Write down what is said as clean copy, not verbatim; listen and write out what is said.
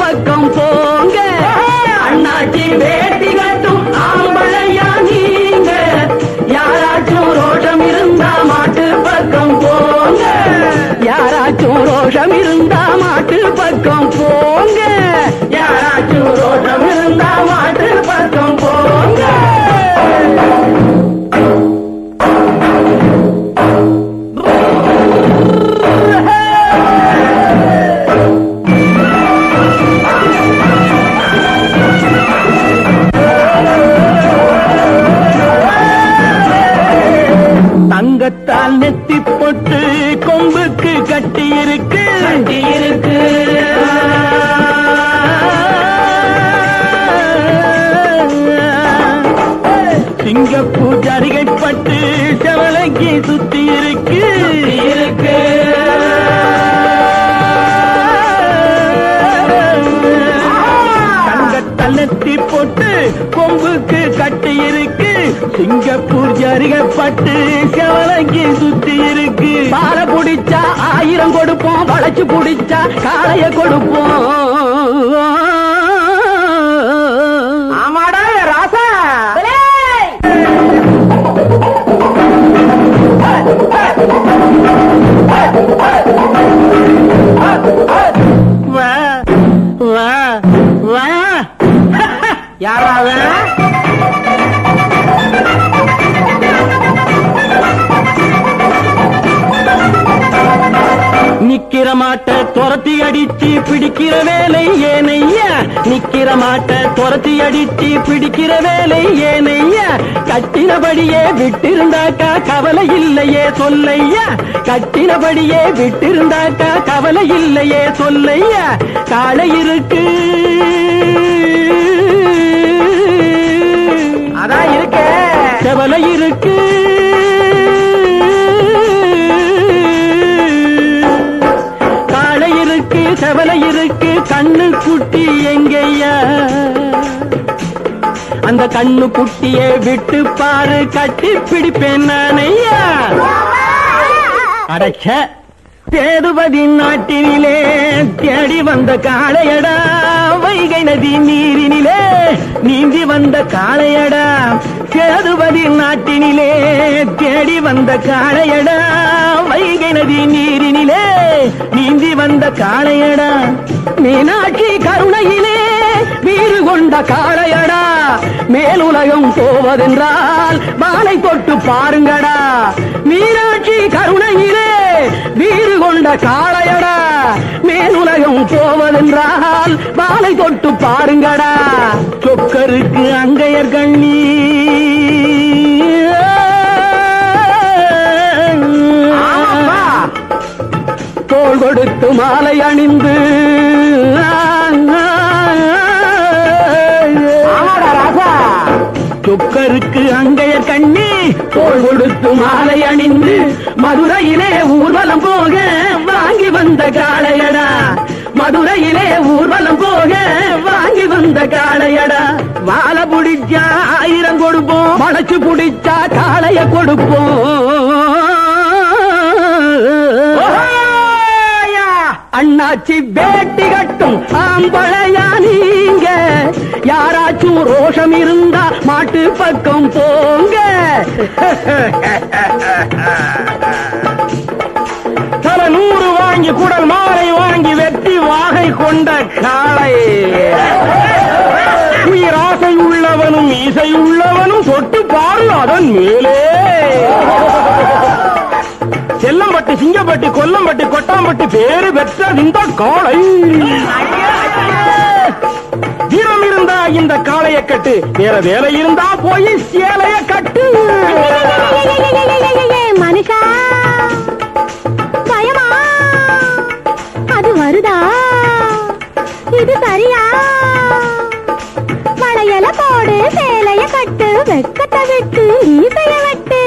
பக்கம் போங்க. அண்ணாச்சி வேட்டி கட்டும் ஆம்பளையா நீங்க, யாராச்சும் ரோஷம் இருந்தா மாட்டு பக்கம் போங்க. யாராச்சும் ரோஷம் இருந்தா மாட்டு பக்கம் போங்க. யாராச்சும் ரோஷம் இருந்தா மாட்டு பக்கம் போங்க. தங்கத்தால் நெத்தி போட்டு கொம்புக்கு கட்டி இருக்கு. சிங்கப்பூர் ஜரிகைப்பட்டு செவலைக்கு சுத்தி இருக்கு. தங்கத்தால் நெத்தி போட்டு கொம்புக்கு கட்டி இருக்கு. சிங்கப்பூர் ஜரிகைப்பட்டு செவலைக்கு சுத்தி இருக்கு. பால புடிச்சா 1000 கொடுப்போம், வளைச்சு புடிச்சா காளைய கொடுப்போம். ஆமாடா ராசா. வா வா வா. யாராவது நிக்கிற மாட்ட துரத்தி அடிச்சு பிடிக்கிற வேலை ஏனையா. நிக்கிற மாட்ட துரத்தி அடிச்சு பிடிக்கிற வேலை ஏனையா. கட்டினபடியே விட்டிருந்தாக்கா கவலை இல்லையே சொல்லையா. கட்டினபடியே விட்டிருந்தாக்கா கவலை இல்லையே சொல்லையா. காளை இருக்கு அதான் இருக்க, கவலை இருக்கு. செவலை இருக்கு. கண்ணு குட்டி எங்கய்யா. அந்த கண்ணு குட்டியை விட்டு பாரு, கட்டி பிடிப்பேன் நானையா. அடச்ச சேதுபதி நாட்டினிலே தேடி வந்த காளையடா. வைகை நதி நீரினிலே நீந்தி வந்த காளையடா. சேதுபதி நாட்டினிலே தேடி வந்த காளையடா. வைகை நதி நீரினிலே நீந்தி வந்த காளையடா. மீனாட்சி கருணையிலே வீறு கொண்ட காளையடா. மேலுலகம் போவதென்றால் மாலை தொட்டு பாருங்கடா. மீனாட்சி கருணையிலே வீறு கொண்ட காளையடா. மேலுலகம் போவதென்றால் மாலை தொட்டு பாருங்கடா. சொக்கருக்கு அங்கையர் கண்ணி தோள் கொடுத்து மாலை அணிந்து சொக்கருக்கு அங்கையர் கண்ணி தோள் கொடுத்து மாலை அணிந்து மதுரையிலே ஊர்வலம் போக வாங்கி வந்த காளையடா. மதுரையிலே ஊர்வலம் போக வாங்கி வந்த காளையடா. வாழ புடிச்சா 1000 கொடுப்போம், வளைச்சு புடிச்சா காளைய கொடுப்போம். அண்ணாச்சி வேட்டி கட்டும் ஆம்பளையா நீங்க, யாராச்சும் ரோஷம் இருந்தா மாட்டு பக்கம் போங்க. தல 100 வாங்கி குடல் மாலை வாங்கி வெட்டி வாகை கொண்ட காளை. உயிராசை உள்ளவனும் இசை உள்ளவனும் தொட்டு பாரு அதன் மேலே. செல்லம்பட்டு சிங்கப்பட்டு கொல்லம்பட்டு கொட்டாம்பட்டு பேரு பெற்ற இந்த காளை. வீரம் இருந்தா இந்த காளைய கட்டு, வேற வேலை இருந்தா போய் சேலைய கட்டு. மனுஷா பயமா அது வருதா? இது சரியா? வளையல போடு, சேலைய கட்டு, வெக்கத்தை விட்டு ஈசைய வெட்டு.